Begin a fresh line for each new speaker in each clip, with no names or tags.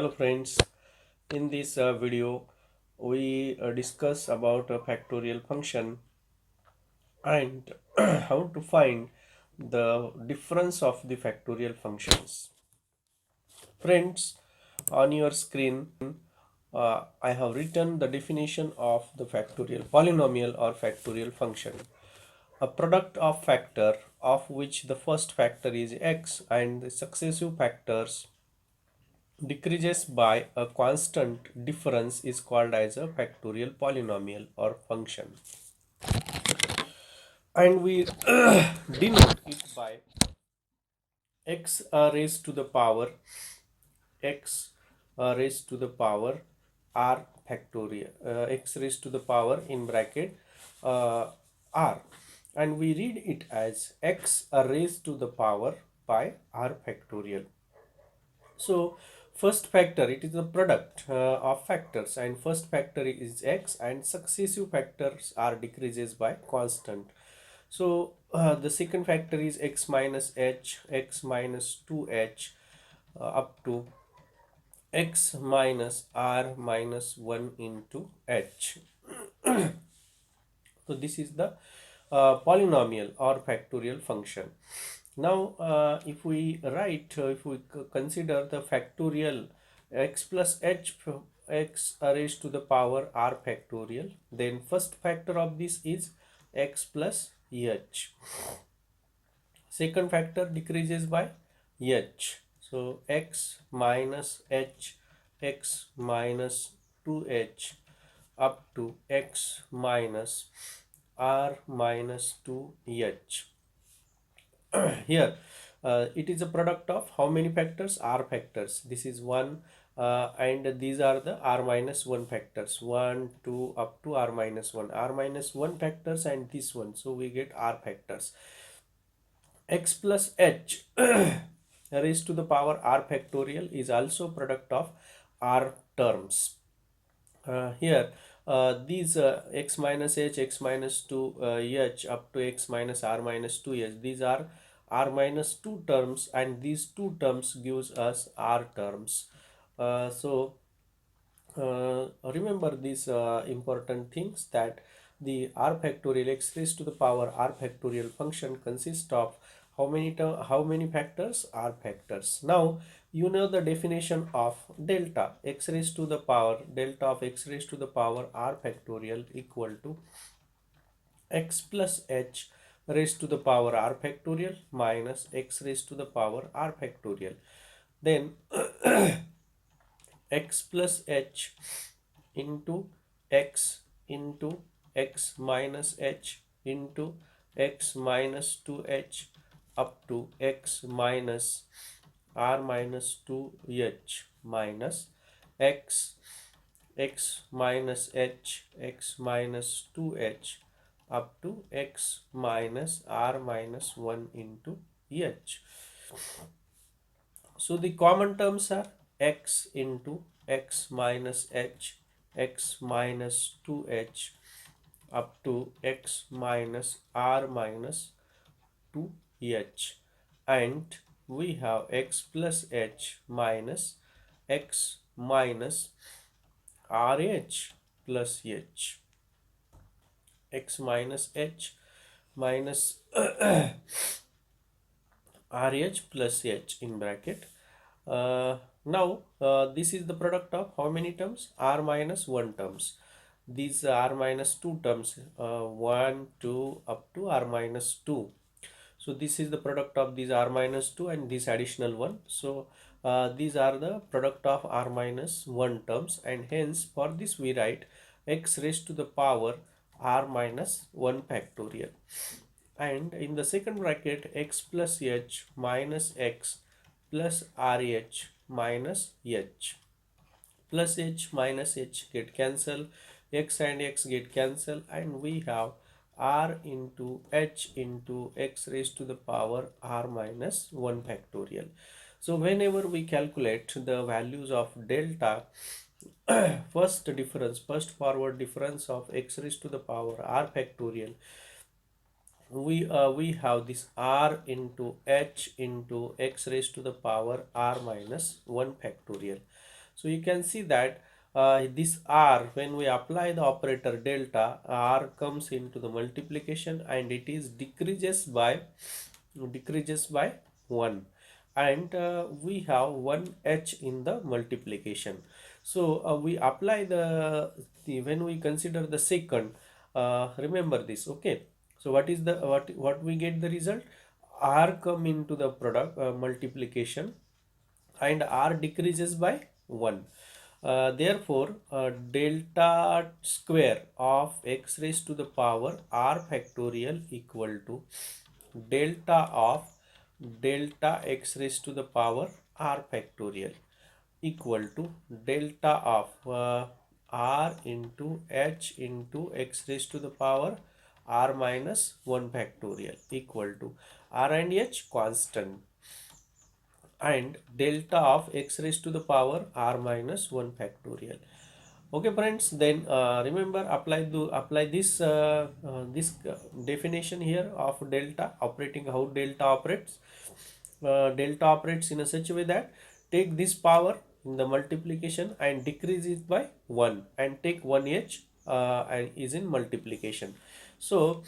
Hello friends, in this video we discuss about a factorial function and how to find the difference of the factorial functions. Friends, on your screen I have written the definition of the factorial polynomial or factorial function. A product of factor of which the first factor is x and the successive factors decreases by a constant difference is called as a factorial polynomial or function, and we denote it by x raised to the power x raised to the power r factorial, x raised to the power in bracket r, and we read it as x raised to the power by r factorial. So first factor, it is a product of factors, and first factor is x and successive factors are decreases by constant. So the second factor is x minus h, x minus 2h up to x minus r minus 1 into h. So this is the polynomial or factorial function. Now, if we consider the factorial x plus h x raised to the power r factorial, then first factor of this is x plus h. Second factor decreases by h. So x minus h, x minus 2h up to x minus r minus 2h. Here it is a product of how many factors? R factors. This is 1 and these are the r minus 1 factors, 1 2 up to r minus 1, r minus 1 factors, and this one, so we get r factors. X plus h raised to the power r factorial is also product of r terms. Here these x minus h, x minus 2 h up to x minus r minus 2h, these are r minus 2 terms, and these two terms gives us r terms. Remember these important things, that the r factorial x raised to the power r factorial function consists of how many factors? R factors. Now you know the definition of delta x raised to the power, delta of x raised to the power r factorial equal to x plus h raised to the power r factorial minus x raised to the power r factorial. Then x plus h into x minus h into x minus 2h up to x minus r minus 2h minus x minus h, x minus 2h up to x minus r minus 1 into h. So the common terms are x into x minus h, x minus 2h up to x minus r minus 2h, and we have x plus h minus x minus rh plus h, x minus h minus rh plus h in bracket. Now this is the product of how many terms? R minus 1 terms. These r minus 2 terms, 1 2 up to r minus 2. So this is the product of these r minus 2 and this additional one. So these are the product of r minus 1 terms, and hence for this we write x raised to the power r minus 1 factorial, and in the second bracket x plus h minus x plus rh minus h, plus h minus h get cancel, x and x get cancel, and we have r into h into x raised to the power r minus 1 factorial. So whenever we calculate the values of delta, first forward difference of x raised to the power r factorial, we have this r into h into x raised to the power r minus 1 factorial. So you can see that this r, when we apply the operator delta, r comes into the multiplication and it is decreases by 1, and we have 1 h in the multiplication. So we apply the when we consider the second, remember this, okay. So what is the what we get the result, r come into the product multiplication and r decreases by 1. Therefore, delta square of x raised to the power r factorial equal to delta of delta x raised to the power r factorial equal to delta of r into h into x raised to the power r minus 1 factorial equal to r and h constant, and delta of x raised to the power r minus 1 factorial. Okay friends, then remember apply this definition here of delta operating, how delta operates. Delta operates in a such a way that take this power in the multiplication and decrease it by 1 and take 1h and is in multiplication. So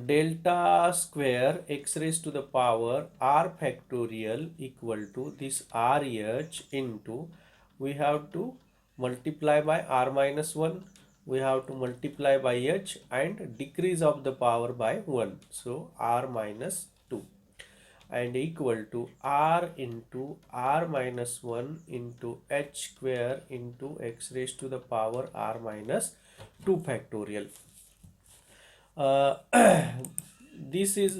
delta square x raised to the power r factorial equal to this rh into, we have to multiply by r minus 1, we have to multiply by h and decrease of the power by 1, so r minus 2, and equal to r into r minus 1 into h square into x raised to the power r minus 2 factorial. uh, this is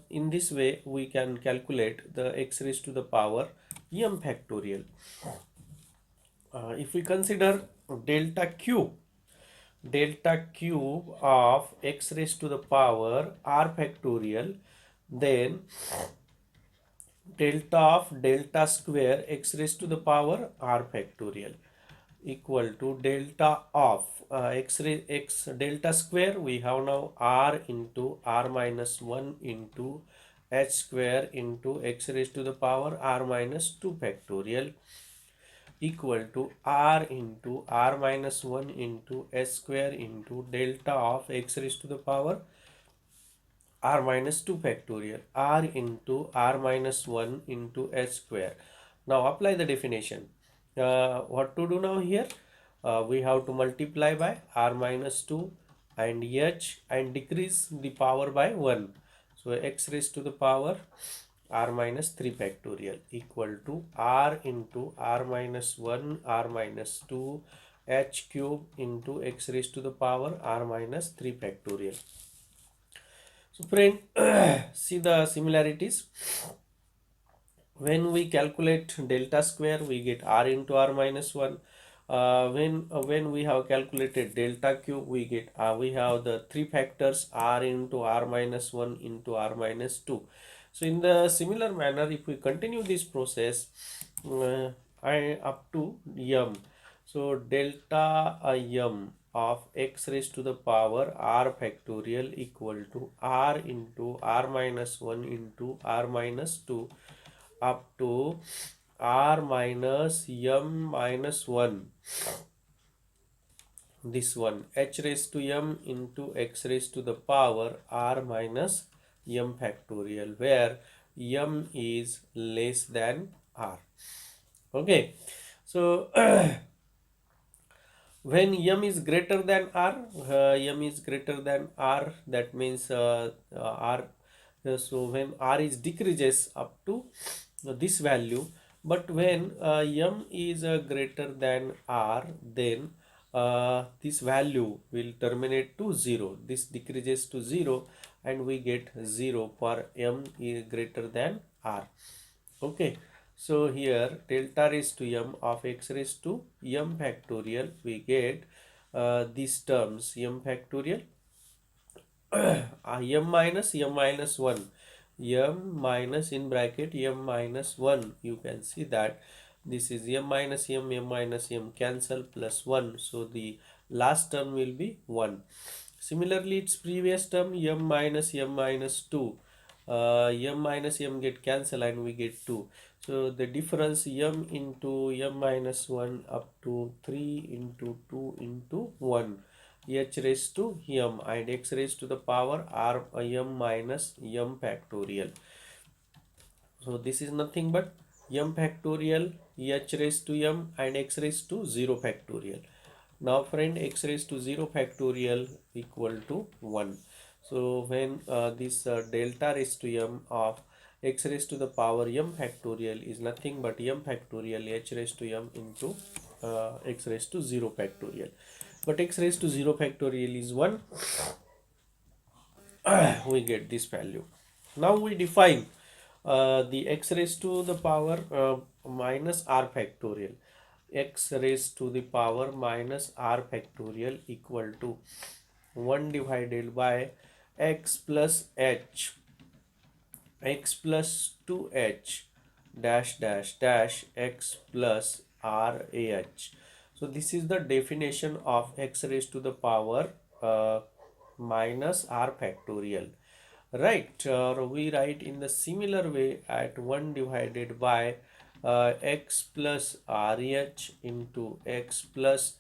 in this way we can calculate the x raised to the power m factorial. If we consider delta cube of x raised to the power r factorial, then delta of delta square x raised to the power r factorial equal to delta of x delta square, we have now r into r minus 1 into h square into x raised to the power r minus 2 factorial equal to r into r minus 1 into h square into delta of x raised to the power r minus 2 factorial r into r minus 1 into h square. Now apply the definition. What to do now here? We have to multiply by r minus 2 and h and decrease the power by 1. So x raised to the power r minus 3 factorial equal to r into r minus 1 r minus 2 h cube into x raised to the power r minus 3 factorial. So friend, see the similarities. When we calculate delta square, we get r into r minus 1. When we have calculated delta cube, we have the three factors r into r minus 1 into r minus 2. So in the similar manner, if we continue this process up to m, so delta m of x raised to the power r factorial equal to r into r minus 1 into r minus 2 up to r minus m minus 1, this one h raised to m into x raised to the power r minus m factorial, where m is less than r. Okay, so when m is greater than r, that means r, so when r is decreases up to this value, but when m is greater than r, then this value will terminate to 0, this decreases to 0 and we get 0 for m is greater than r. Okay, so here delta raised to m of x raised to m factorial, we get these terms m factorial m minus 1, m minus in bracket m minus 1, you can see that this is m minus m cancel plus 1, so the last term will be 1. Similarly, its previous term m minus 2, m minus m get cancel and we get 2. So the difference m into m minus 1 up to 3 into 2 into 1 h raised to m and x raised to the power r m minus m factorial. So this is nothing but m factorial, h raised to m and x raised to 0 factorial. Now friend, x raised to 0 factorial equal to 1. So when this delta raised to m of x raised to the power m factorial is nothing but m factorial h raised to m into x raised to 0 factorial. But x raised to 0 factorial is 1, we get this value. Now we define the x raised to the power minus r factorial. X raised to the power minus r factorial equal to 1 divided by x plus h, x plus 2h dash dash dash x plus r ah. So this is the definition of x raised to the power minus r factorial. Right, we write in the similar way at 1 divided by x plus rh into x plus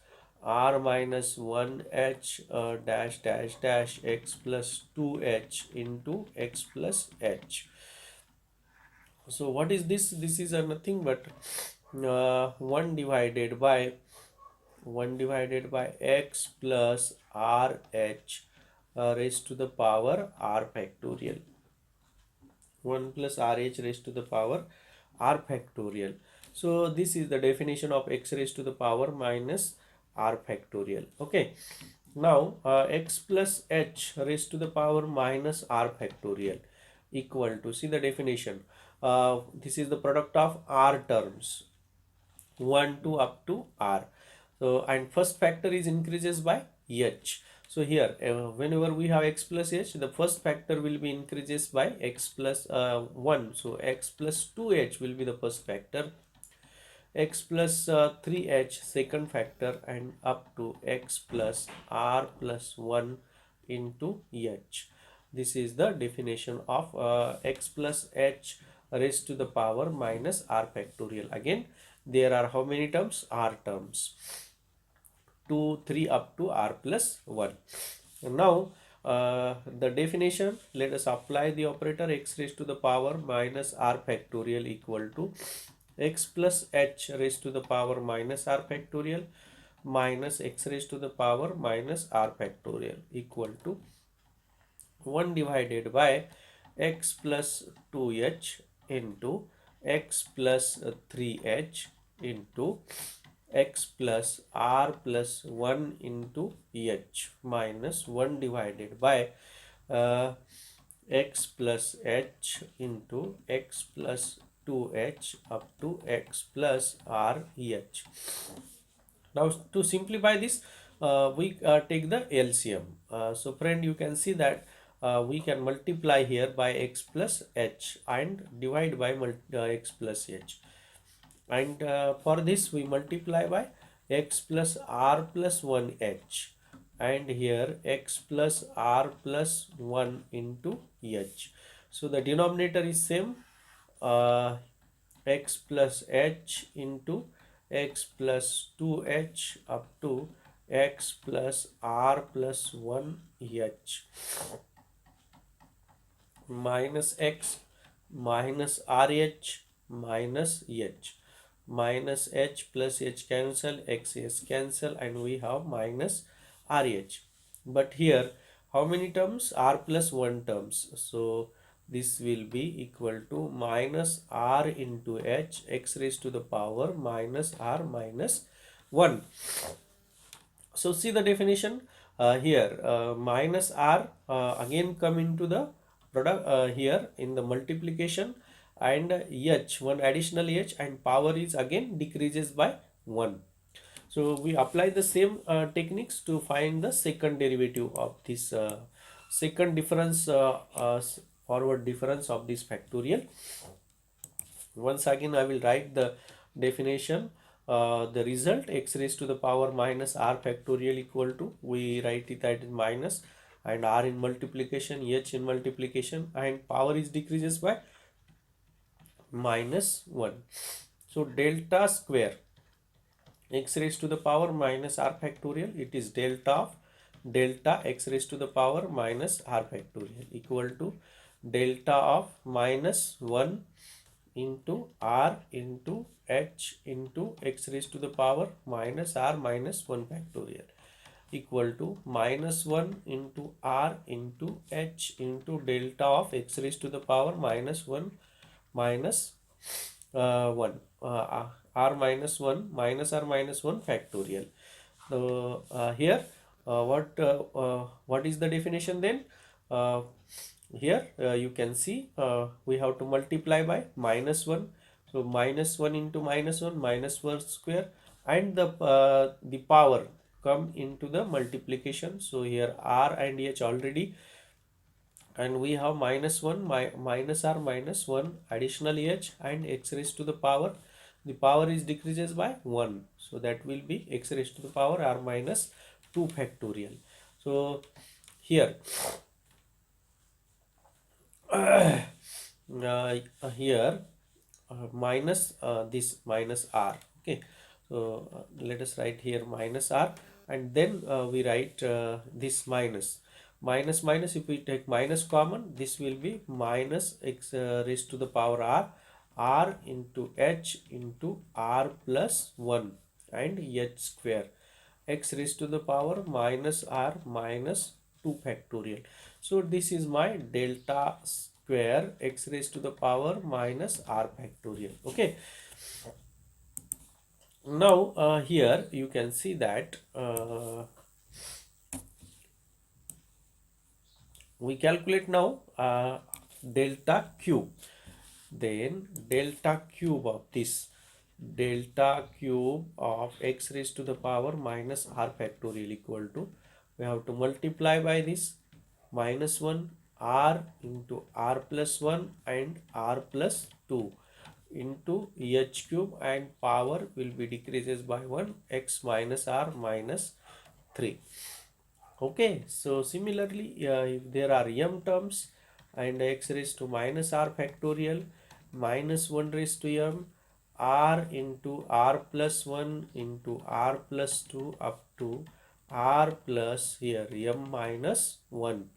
r minus 1h dash dash dash x plus 2h into x plus h. So what is this? This is nothing but 1 divided by x plus rh raised to the power r factorial. 1 plus rh raised to the power r factorial. So this is the definition of x raised to the power minus r factorial. Okay. Now x plus h raised to the power minus r factorial equal to, see the definition. This is the product of r terms 1 to up to r. So and first factor is increases by h. So here whenever we have x plus h, the first factor will be increases by x plus 1. So x plus 2h will be the first factor, x plus 3h second factor, and up to x plus r plus 1 into h. This is the definition of x plus h raised to the power minus r factorial. Again, there are how many terms? R terms. 2, 3 up to r plus 1. Now, the definition, let us apply the operator x raised to the power minus r factorial equal to x plus h raised to the power minus r factorial minus x raised to the power minus r factorial equal to 1 divided by x plus 2h into x plus 3h into x plus r plus 1 into h minus 1 divided by uh, x plus h into x plus 2h up to x plus r h. Now to simplify this, we take the LCM. So friend, you can see that we can multiply here by x plus h and divide by x plus h. And for this we multiply by x plus r plus 1h, and here x plus r plus 1 into h. So the denominator is same, x plus h into x plus 2h up to x plus r plus 1 h minus x minus rh minus h. Minus h plus h cancel, x is cancel, and we have minus rh. But here how many terms? R plus 1 terms. So this will be equal to minus r into h x raised to the power minus r minus 1. So see the definition here, minus r again come into the product here in the multiplication, and h, one additional h, and power is again decreases by 1. So we apply the same techniques to find the second derivative of this second difference, forward difference of this factorial. Once again I will write the definition. The result x raised to the power minus r factorial equal to, we write it as minus, and r in multiplication, h in multiplication, and power is decreases by minus 1. So delta square x raised to the power minus r factorial, it is delta of delta x raised to the power minus r factorial equal to delta of minus 1 into r into h into x raised to the power minus r minus 1 factorial equal to minus 1 into r into h into delta of x raised to the power minus 1 minus 1 r minus 1 minus r minus 1 factorial. So here what is the definition then? uh, Here you can see we have to multiply by minus 1. So minus 1 into minus 1 minus 1 square, and the power come into the multiplication. So here r and h already, and we have minus 1 minus r minus 1 additional h and x raised to the power, the power is decreases by 1, so that will be x raised to the power r minus 2 factorial. So here here minus this minus r. Okay, so let us write here minus r, and then we write this minus. If we take minus common, this will be minus x raised to the power r into h into r plus 1 and h square x raised to the power minus r minus 2 factorial. So this is my delta square x raised to the power minus r factorial. Okay, now here you can see that we calculate now delta cube. Then delta cube of this, delta cube of x raised to the power minus r factorial equal to, we have to multiply by this minus 1 r into r plus 1 and r plus 2 into h cube, and power will be decreases by 1 x minus r minus 3. Okay, so similarly if there are m terms and x raised to minus r factorial minus 1 raised to m r into r plus 1 into r plus 2 up to r plus here m minus 1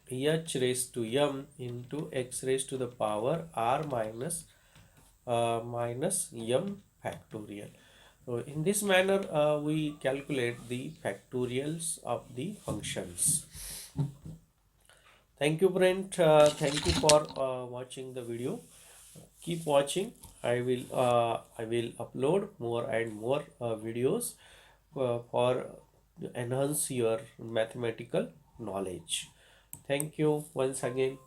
h raised to m into x raised to the power r minus m factorial. So in this manner we calculate the factorials of the functions. Thank you friend, thank you for watching the video. Keep watching. I will upload more and more videos for enhance your mathematical knowledge. Thank you once again.